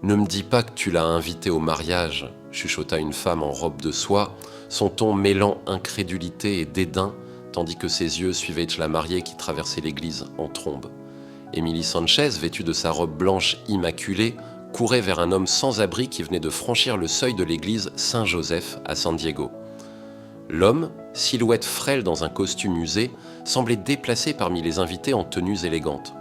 Ne me dis pas que tu l'as invité au mariage, chuchota une femme en robe de soie, son ton mêlant incrédulité et dédain, tandis que ses yeux suivaient la mariée qui traversait l'église en trombe. Émilie Sanchez, vêtue de sa robe blanche immaculée, courait vers un homme sans abri qui venait de franchir le seuil de l'église Saint-Joseph à San Diego. L'homme, silhouette frêle dans un costume usé, semblait déplacé parmi les invités en tenues élégantes.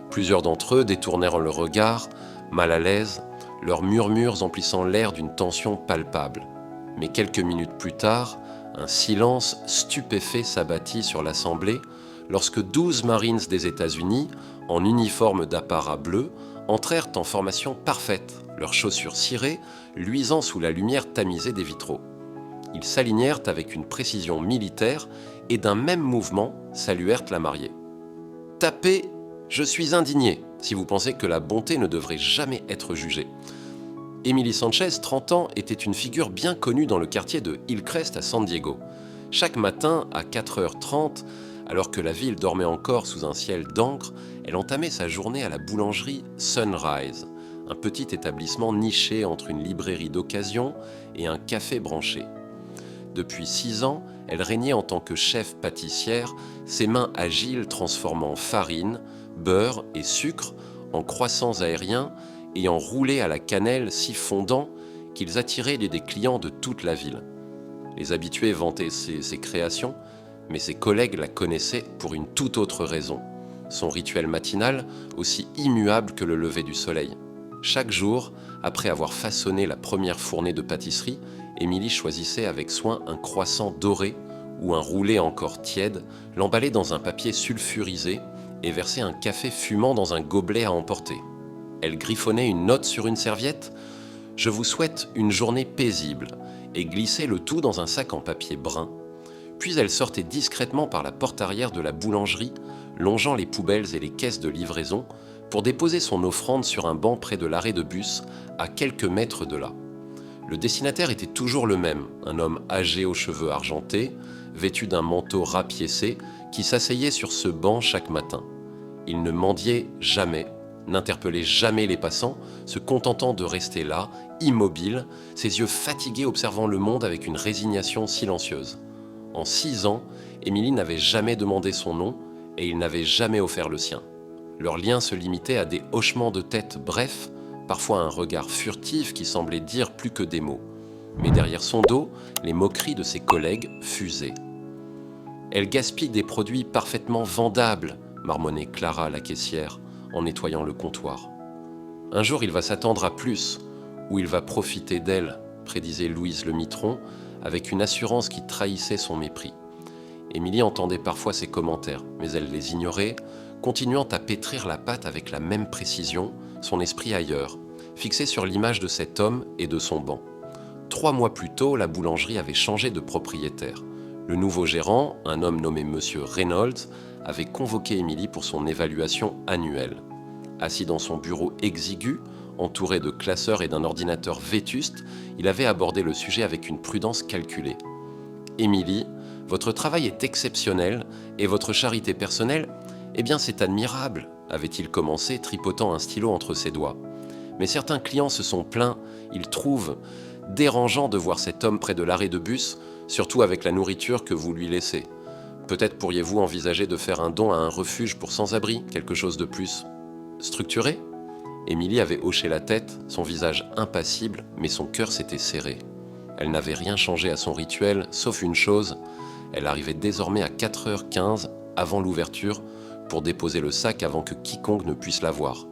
Plusieurs d'entre eux détournèrent le regard, mal à l'aise, leurs murmures emplissant l'air d'une tension palpable. Mais quelques minutes plus tard, un silence stupéfait s'abattit sur l'assemblée lorsque 12 Marines des États-Unis, en uniforme d'apparat bleu, entrèrent en formation parfaite, leurs chaussures cirées, luisant sous la lumière tamisée des vitraux. Ils s'alignèrent avec une précision militaire et d'un même mouvement saluèrent la mariée. « Tapez, je suis indigné, si vous pensez que la bonté ne devrait jamais être jugée. » Émilie Sanchez, 30 ans, était une figure bien connue dans le quartier de Hillcrest à San Diego. Chaque matin, à 4h30, alors que la ville dormait encore sous un ciel d'encre, elle entamait sa journée à la boulangerie Sunrise, un petit établissement niché entre une librairie d'occasion et un café branché. Depuis 6 ans, elle régnait en tant que chef pâtissière, ses mains agiles transformant farine, beurre et sucre en croissants aériens et en roulés à la cannelle si fondants qu'ils attiraient des clients de toute la ville. Les habitués vantaient ses créations, mais ses collègues la connaissaient pour une toute autre raison. Son rituel matinal, aussi immuable que le lever du soleil. Chaque jour, après avoir façonné la première fournée de pâtisserie, Émilie choisissait avec soin un croissant doré ou un roulé encore tiède, l'emballait dans un papier sulfurisé et versait un café fumant dans un gobelet à emporter. Elle griffonnait une note sur une serviette « Je vous souhaite une journée paisible » et glissait le tout dans un sac en papier brun. Puis elle sortait discrètement par la porte arrière de la boulangerie, longeant les poubelles et les caisses de livraison, pour déposer son offrande sur un banc près de l'arrêt de bus, à quelques mètres de là. Le destinataire était toujours le même, un homme âgé aux cheveux argentés, vêtu d'un manteau rapiécé, qui s'asseyait sur ce banc chaque matin. Il ne mendiait jamais, n'interpellait jamais les passants, se contentant de rester là, immobile, ses yeux fatigués observant le monde avec une résignation silencieuse. En 6 ans, Émilie n'avait jamais demandé son nom et il n'avait jamais offert le sien. Leur lien se limitait à des hochements de tête brefs, parfois un regard furtif qui semblait dire plus que des mots. Mais derrière son dos, les moqueries de ses collègues fusaient. « Elle gaspille des produits parfaitement vendables », marmonnait Clara, la caissière, en nettoyant le comptoir. « Un jour, il va s'attendre à plus, ou il va profiter d'elle », prédisait Louise le Mitron, avec une assurance qui trahissait son mépris. Émilie entendait parfois ses commentaires, mais elle les ignorait, continuant à pétrir la pâte avec la même précision, son esprit ailleurs, fixé sur l'image de cet homme et de son banc. 3 mois plus tôt, la boulangerie avait changé de propriétaire. Le nouveau gérant, un homme nommé Monsieur Reynolds, avait convoqué Émilie pour son évaluation annuelle. Assis dans son bureau exigu, entouré de classeurs et d'un ordinateur vétuste, il avait abordé le sujet avec une prudence calculée. « Émilie, votre travail est exceptionnel et votre charité personnelle, eh bien c'est admirable », avait-il commencé, tripotant un stylo entre ses doigts. Mais certains clients se sont plaints, ils trouvent dérangeant de voir cet homme près de l'arrêt de bus, surtout avec la nourriture que vous lui laissez. Peut-être pourriez-vous envisager de faire un don à un refuge pour sans-abri, quelque chose de plus structuré ? Émilie avait hoché la tête, son visage impassible, mais son cœur s'était serré. Elle n'avait rien changé à son rituel, sauf une chose, elle arrivait désormais à 4h15 avant l'ouverture pour déposer le sac avant que quiconque ne puisse la voir.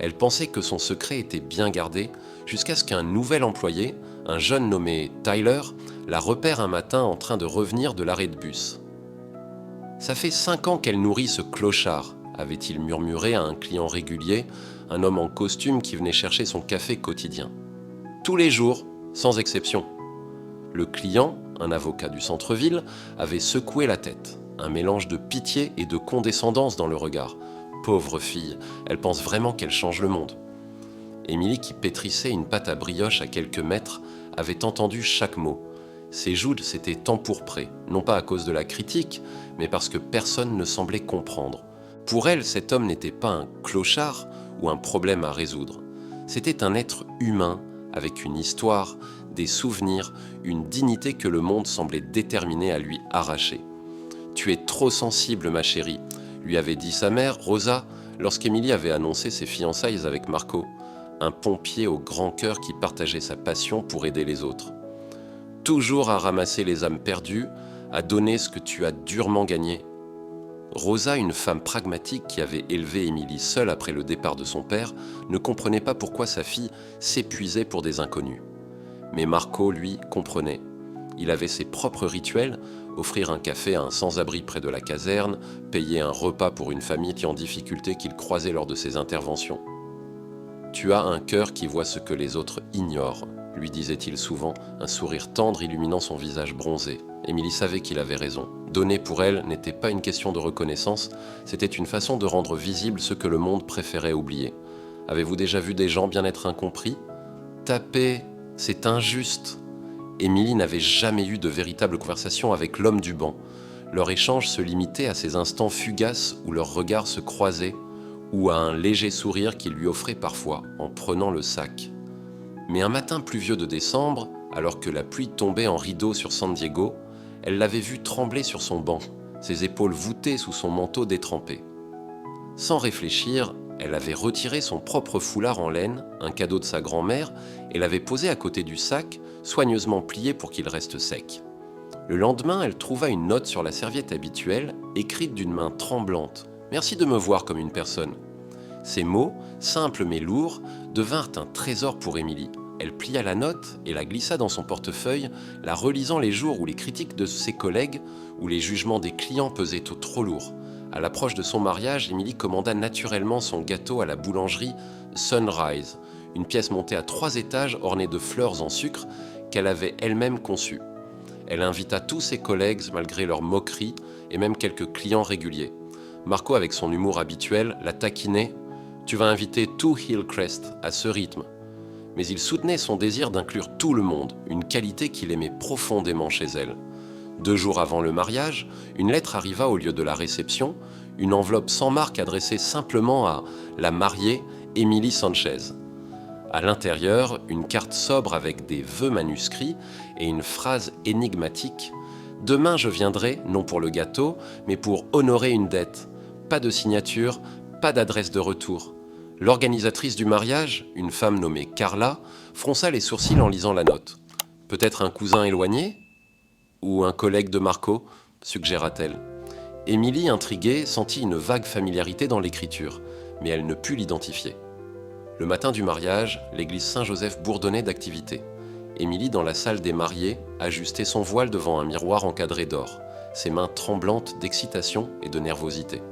Elle pensait que son secret était bien gardé jusqu'à ce qu'un nouvel employé, un jeune nommé Tyler, la repère un matin en train de revenir de l'arrêt de bus. « Ça fait 5 ans qu'elle nourrit ce clochard », avait-il murmuré à un client régulier, un homme en costume qui venait chercher son café quotidien. « Tous les jours, sans exception. » Le client, un avocat du centre-ville, avait secoué la tête, un mélange de pitié et de condescendance dans le regard. Pauvre fille, elle pense vraiment qu'elle change le monde. Émilie, qui pétrissait une pâte à brioche à quelques mètres, avait entendu chaque mot. Ses joues s'étaient empourprées, non pas à cause de la critique, mais parce que personne ne semblait comprendre. Pour elle, cet homme n'était pas un clochard ou un problème à résoudre. C'était un être humain, avec une histoire, des souvenirs, une dignité que le monde semblait déterminé à lui arracher. « Tu es trop sensible, ma chérie », lui avait dit sa mère, Rosa, lorsqu'Émilie avait annoncé ses fiançailles avec Marco, un pompier au grand cœur qui partageait sa passion pour aider les autres. Toujours à ramasser les âmes perdues, à donner ce que tu as durement gagné. Rosa, une femme pragmatique qui avait élevé Émilie seule après le départ de son père, ne comprenait pas pourquoi sa fille s'épuisait pour des inconnus. Mais Marco, lui, comprenait. Il avait ses propres rituels, offrir un café à un sans-abri près de la caserne, payer un repas pour une famille en difficulté qu'il croisait lors de ses interventions. « Tu as un cœur qui voit ce que les autres ignorent », lui disait-il souvent, un sourire tendre illuminant son visage bronzé. Émilie savait qu'il avait raison. Donner pour elle n'était pas une question de reconnaissance, c'était une façon de rendre visible ce que le monde préférait oublier. Avez-vous déjà vu des gens bien être incompris ? Taper, c'est injuste. Émilie n'avait jamais eu de véritable conversation avec l'homme du banc. Leur échange se limitait à ces instants fugaces où leurs regards se croisaient, ou à un léger sourire qu'il lui offrait parfois en prenant le sac. Mais un matin pluvieux de décembre, alors que la pluie tombait en rideau sur San Diego, elle l'avait vu trembler sur son banc, ses épaules voûtées sous son manteau détrempé. Sans réfléchir, elle avait retiré son propre foulard en laine, un cadeau de sa grand-mère, et l'avait posé à côté du sac, soigneusement plié pour qu'il reste sec. Le lendemain, elle trouva une note sur la serviette habituelle, écrite d'une main tremblante. « Merci de me voir comme une personne ». Ces mots, simples mais lourds, devinrent un trésor pour Émilie. Elle plia la note et la glissa dans son portefeuille, la relisant les jours où les critiques de ses collègues ou les jugements des clients pesaient trop lourds. À l'approche de son mariage, Émilie commanda naturellement son gâteau à la boulangerie Sunrise, une pièce montée à 3 étages ornée de fleurs en sucre qu'elle avait elle-même conçue. Elle invita tous ses collègues malgré leurs moqueries et même quelques clients réguliers. Marco, avec son humour habituel, la taquinait « Tu vas inviter tout Hillcrest à ce rythme ». Mais il soutenait son désir d'inclure tout le monde, une qualité qu'il aimait profondément chez elle. 2 jours avant le mariage, une lettre arriva au lieu de la réception, une enveloppe sans marque adressée simplement à la mariée Émilie Sanchez. À l'intérieur, une carte sobre avec des vœux manuscrits et une phrase énigmatique « Demain je viendrai, non pour le gâteau, mais pour honorer une dette. Pas de signature, pas d'adresse de retour. » L'organisatrice du mariage, une femme nommée Carla, fronça les sourcils en lisant la note. « Peut-être un cousin éloigné ? Ou un collègue de Marco ?» suggéra-t-elle. Émilie, intriguée, sentit une vague familiarité dans l'écriture, mais elle ne put l'identifier. Le matin du mariage, l'église Saint-Joseph bourdonnait d'activité. Émilie, dans la salle des mariés, ajustait son voile devant un miroir encadré d'or, ses mains tremblantes d'excitation et de nervosité.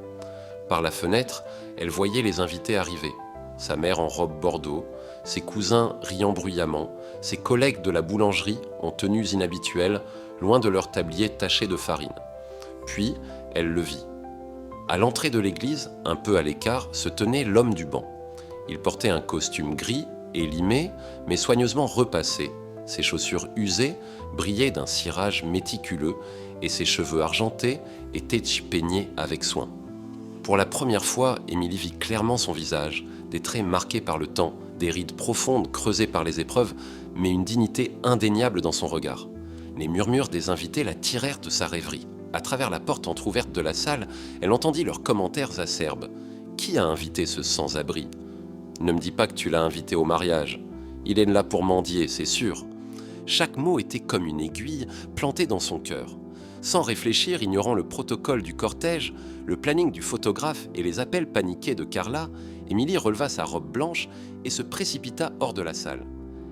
Par la fenêtre, elle voyait les invités arriver. Sa mère en robe bordeaux, ses cousins riant bruyamment, ses collègues de la boulangerie en tenues inhabituelles, loin de leur tablier taché de farine. Puis, elle le vit. À l'entrée de l'église, un peu à l'écart, se tenait l'homme du banc. Il portait un costume gris, élimé, mais soigneusement repassé. Ses chaussures usées brillaient d'un cirage méticuleux et ses cheveux argentés étaient peignés avec soin. Pour la première fois, Émilie vit clairement son visage, des traits marqués par le temps, des rides profondes creusées par les épreuves, mais une dignité indéniable dans son regard. Les murmures des invités la tirèrent de sa rêverie. À travers la porte entr'ouverte de la salle, elle entendit leurs commentaires acerbes. « Qui a invité ce sans-abri ? Ne me dis pas que tu l'as invité au mariage. Il est là pour mendier, c'est sûr. » Chaque mot était comme une aiguille plantée dans son cœur. Sans réfléchir, ignorant le protocole du cortège, le planning du photographe et les appels paniqués de Carla, Émilie releva sa robe blanche et se précipita hors de la salle.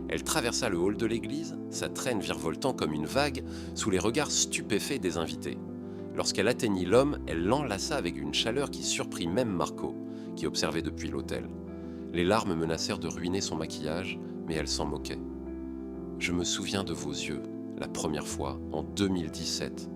Elle traversa le hall de l'église, sa traîne virevoltant comme une vague, sous les regards stupéfaits des invités. Lorsqu'elle atteignit l'homme, elle l'enlaça avec une chaleur qui surprit même Marco, qui observait depuis l'autel. Les larmes menacèrent de ruiner son maquillage, mais elle s'en moquait. « Je me souviens de vos yeux, la première fois, en 2017, »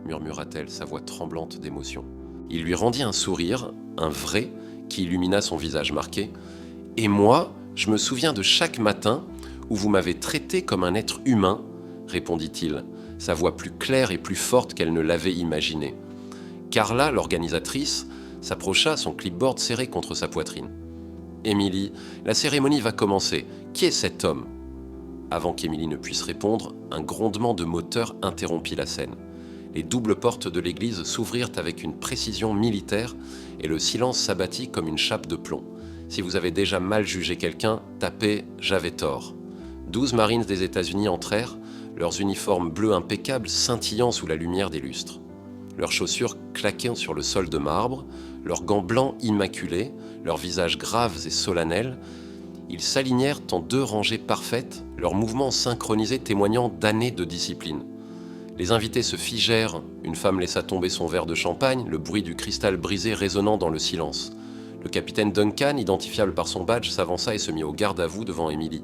murmura-t-elle, sa voix tremblante d'émotion. Il lui rendit un sourire, un vrai, qui illumina son visage marqué. « Et moi, je me souviens de chaque matin où vous m'avez traité comme un être humain, » répondit-il, sa voix plus claire et plus forte qu'elle ne l'avait imaginé. Carla, l'organisatrice, s'approcha, son clipboard serré contre sa poitrine. « Émilie, la cérémonie va commencer. Qui est cet homme ?» Avant qu'Émilie ne puisse répondre, un grondement de moteur interrompit la scène. Les doubles portes de l'église s'ouvrirent avec une précision militaire et le silence s'abattit comme une chape de plomb. Si vous avez déjà mal jugé quelqu'un, tapez « J'avais tort ». 12 Marines des États-Unis entrèrent, leurs uniformes bleus impeccables scintillant sous la lumière des lustres. Leurs chaussures claquaient sur le sol de marbre, leurs gants blancs immaculés, leurs visages graves et solennels. Ils s'alignèrent en 2 rangées parfaites, leurs mouvements synchronisés témoignant d'années de discipline. Les invités se figèrent, une femme laissa tomber son verre de champagne, le bruit du cristal brisé résonnant dans le silence. Le capitaine Duncan, identifiable par son badge, s'avança et se mit au garde-à-vous devant Émilie.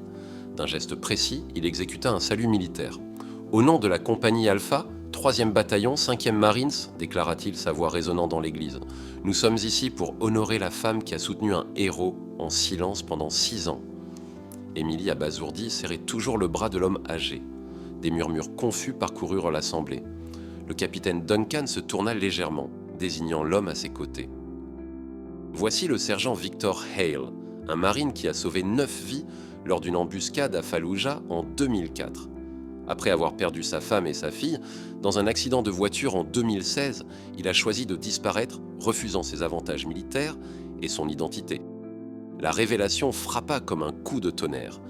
D'un geste précis, il exécuta un salut militaire. « Au nom de la compagnie Alpha, 3e bataillon, 5e Marines, déclara-t-il, sa voix résonnant dans l'église. Nous sommes ici pour honorer la femme qui a soutenu un héros en silence pendant 6 ans. » Émilie, abasourdie, serrait toujours le bras de l'homme âgé. Des murmures confus parcoururent l'assemblée. Le capitaine Duncan se tourna légèrement, désignant l'homme à ses côtés. « Voici le sergent Victor Hale, un marine qui a sauvé 9 vies lors d'une embuscade à Fallujah en 2004. Après avoir perdu sa femme et sa fille, dans un accident de voiture en 2016, il a choisi de disparaître, refusant ses avantages militaires et son identité. La révélation frappa comme un coup de tonnerre.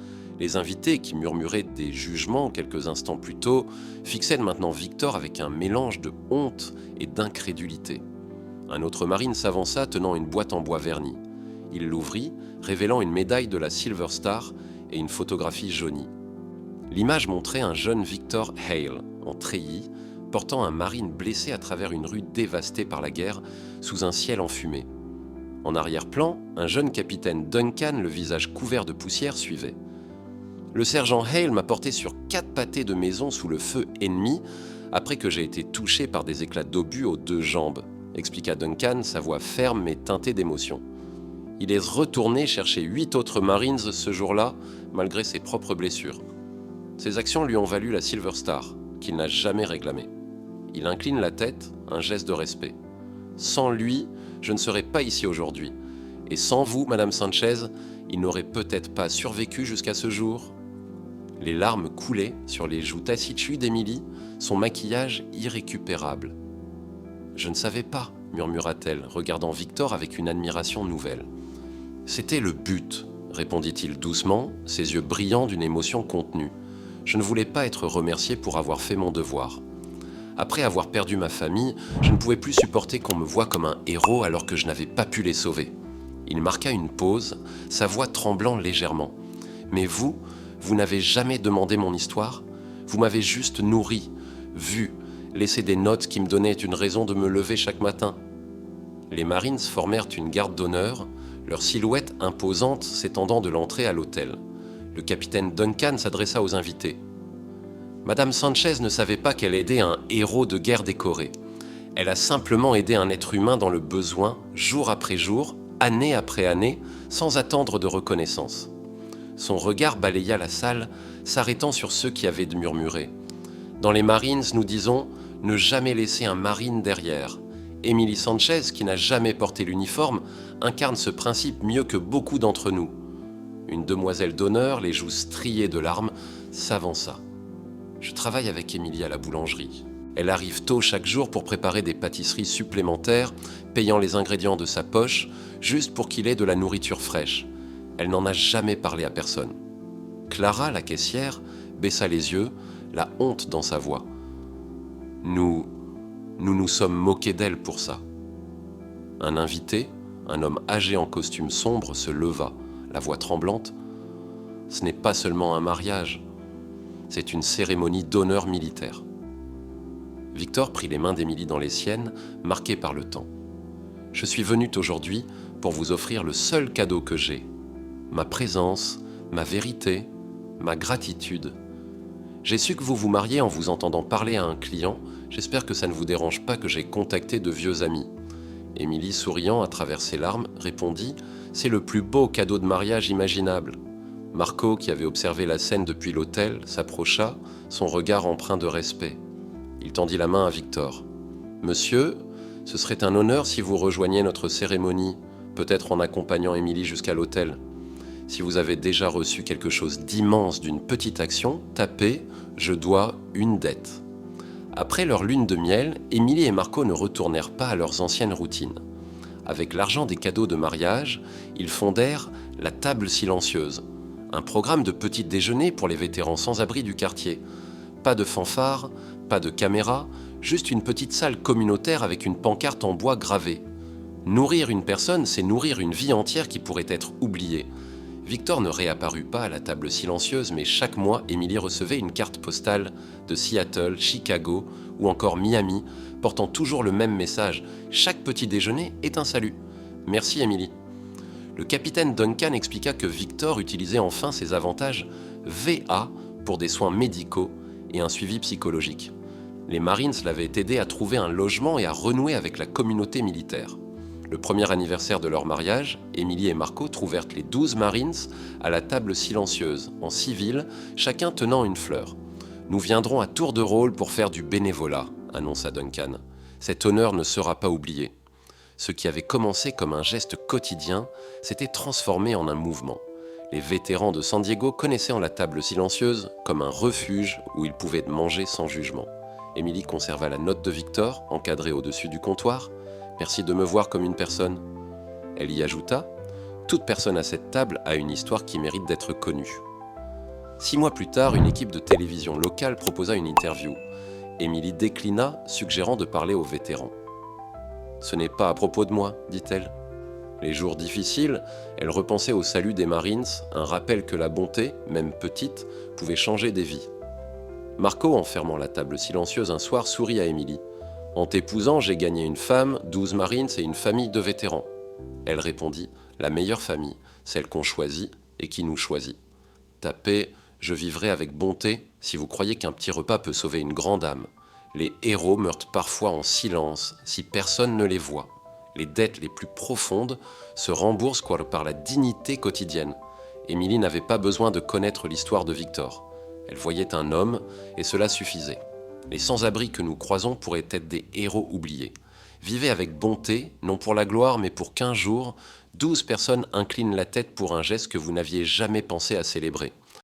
Les invités, qui murmuraient des jugements quelques instants plus tôt, fixaient maintenant Victor avec un mélange de honte et d'incrédulité. Un autre marine s'avança tenant une boîte en bois verni. Il l'ouvrit, révélant une médaille de la Silver Star et une photographie jaunie. L'image montrait un jeune Victor Hale, en treillis, portant un marine blessé à travers une rue dévastée par la guerre, sous un ciel enfumé. En arrière-plan, un jeune capitaine Duncan, le visage couvert de poussière, suivait. « Le sergent Hale m'a porté sur 4 pâtés de maison sous le feu ennemi, après que j'ai été touché par des éclats d'obus aux 2 jambes, » expliqua Duncan, sa voix ferme mais teintée d'émotion. Il est retourné chercher 8 autres Marines ce jour-là, malgré ses propres blessures. Ses actions lui ont valu la Silver Star, qu'il n'a jamais réclamée. Il incline la tête, un geste de respect. Sans lui, je ne serais pas ici aujourd'hui. Et sans vous, Madame Sanchez, il n'aurait peut-être pas survécu jusqu'à ce jour. Les larmes coulaient sur les joues taciturnes d'Émilie, son maquillage irrécupérable. « Je ne savais pas », murmura-t-elle, regardant Victor avec une admiration nouvelle. « C'était le but », répondit-il doucement, ses yeux brillants d'une émotion contenue. « Je ne voulais pas être remercié pour avoir fait mon devoir. Après avoir perdu ma famille, je ne pouvais plus supporter qu'on me voie comme un héros alors que je n'avais pas pu les sauver. » Il marqua une pause, sa voix tremblant légèrement. « Mais vous, vous n'avez jamais demandé mon histoire. Vous m'avez juste nourri, vu, laissé des notes qui me donnaient une raison de me lever chaque matin. » Les Marines formèrent une garde d'honneur, leur silhouette imposante s'étendant de l'entrée à l'hôtel. Le capitaine Duncan s'adressa aux invités. « Madame Sanchez ne savait pas qu'elle aidait un héros de guerre décoré. Elle a simplement aidé un être humain dans le besoin, jour après jour, année après année, sans attendre de reconnaissance. » Son regard balaya la salle, s'arrêtant sur ceux qui avaient murmuré. « Dans les Marines, nous disons « ne jamais laisser un marine derrière ». Émilie Sanchez, qui n'a jamais porté l'uniforme, incarne ce principe mieux que beaucoup d'entre nous. Une demoiselle d'honneur, les joues striées de larmes, s'avança. « Je travaille avec Émilie à la boulangerie. Elle arrive tôt chaque jour pour préparer des pâtisseries supplémentaires, payant les ingrédients de sa poche, juste pour qu'il ait de la nourriture fraîche. Elle n'en a jamais parlé à personne. » Clara, la caissière, baissa les yeux, la honte dans sa voix. « Nous nous sommes moqués d'elle pour ça. » Un invité, un homme âgé en costume sombre, se leva, la voix tremblante. « Ce n'est pas seulement un mariage, c'est une cérémonie d'honneur militaire. » Victor prit les mains d'Émilie dans les siennes, marquées par le temps. « Je suis venu aujourd'hui pour vous offrir le seul cadeau que j'ai, ma présence, ma vérité, ma gratitude. J'ai su que vous vous mariez en vous entendant parler à un client. J'espère que ça ne vous dérange pas que j'ai contacté de vieux amis. » Émilie, souriant à travers ses larmes, répondit « C'est le plus beau cadeau de mariage imaginable. » Marco, qui avait observé la scène depuis l'hôtel, s'approcha, son regard empreint de respect. Il tendit la main à Victor. « Monsieur, ce serait un honneur si vous rejoigniez notre cérémonie. peut-être en accompagnant Émilie jusqu'à l'hôtel. Si vous avez déjà reçu quelque chose d'immense d'une petite action, tapez « Je dois une dette ». Après leur lune de miel, Émilie et Marco ne retournèrent pas à leurs anciennes routines. Avec l'argent des cadeaux de mariage, ils fondèrent la Table Silencieuse, un programme de petit déjeuner pour les vétérans sans-abri du quartier. Pas de fanfare, pas de caméra, juste une petite salle communautaire avec une pancarte en bois gravée. Nourrir une personne, c'est nourrir une vie entière qui pourrait être oubliée. Victor ne réapparut pas à la Table Silencieuse, mais chaque mois, Émilie recevait une carte postale de Seattle, Chicago ou encore Miami, portant toujours le même message. Chaque petit déjeuner est un salut. Merci Émilie. Le capitaine Duncan expliqua que Victor utilisait enfin ses avantages VA pour des soins médicaux et un suivi psychologique. Les Marines l'avaient aidé à trouver un logement et à renouer avec la communauté militaire. Le premier anniversaire de leur mariage, Émilie et Marco trouvèrent les 12 Marines à la Table Silencieuse, en civil, chacun tenant une fleur. « Nous viendrons à tour de rôle pour faire du bénévolat », annonça Duncan. « Cet honneur ne sera pas oublié. » Ce qui avait commencé comme un geste quotidien s'était transformé en un mouvement. Les vétérans de San Diego connaissaient la Table Silencieuse comme un refuge où ils pouvaient manger sans jugement. Émilie conserva la note de Victor, encadrée au-dessus du comptoir. « Merci de me voir comme une personne. » Elle y ajouta « Toute personne à cette table a une histoire qui mérite d'être connue. » 6 mois plus tard, une équipe de télévision locale proposa une interview. Émilie déclina, suggérant de parler aux vétérans. « Ce n'est pas à propos de moi, dit-elle. » Les jours difficiles, elle repensait au salut des Marines, un rappel que la bonté, même petite, pouvait changer des vies. Marco, en fermant la Table Silencieuse un soir, sourit à Émilie. « En t'épousant, j'ai gagné une femme, 12 Marines et une famille de vétérans. » Elle répondit « La meilleure famille, celle qu'on choisit et qui nous choisit. » Tapez « Je vivrai avec bonté » si vous croyez qu'un petit repas peut sauver une grande âme. Les héros meurent parfois en silence si personne ne les voit. Les dettes les plus profondes se remboursent par la dignité quotidienne. Émilie n'avait pas besoin de connaître l'histoire de Victor. Elle voyait un homme et cela suffisait. Les sans-abri que nous croisons pourraient être des héros oubliés. Vivez avec bonté, non pour la gloire, mais pour qu'un jour, 12 personnes inclinent la tête pour un geste que vous n'aviez jamais pensé à célébrer.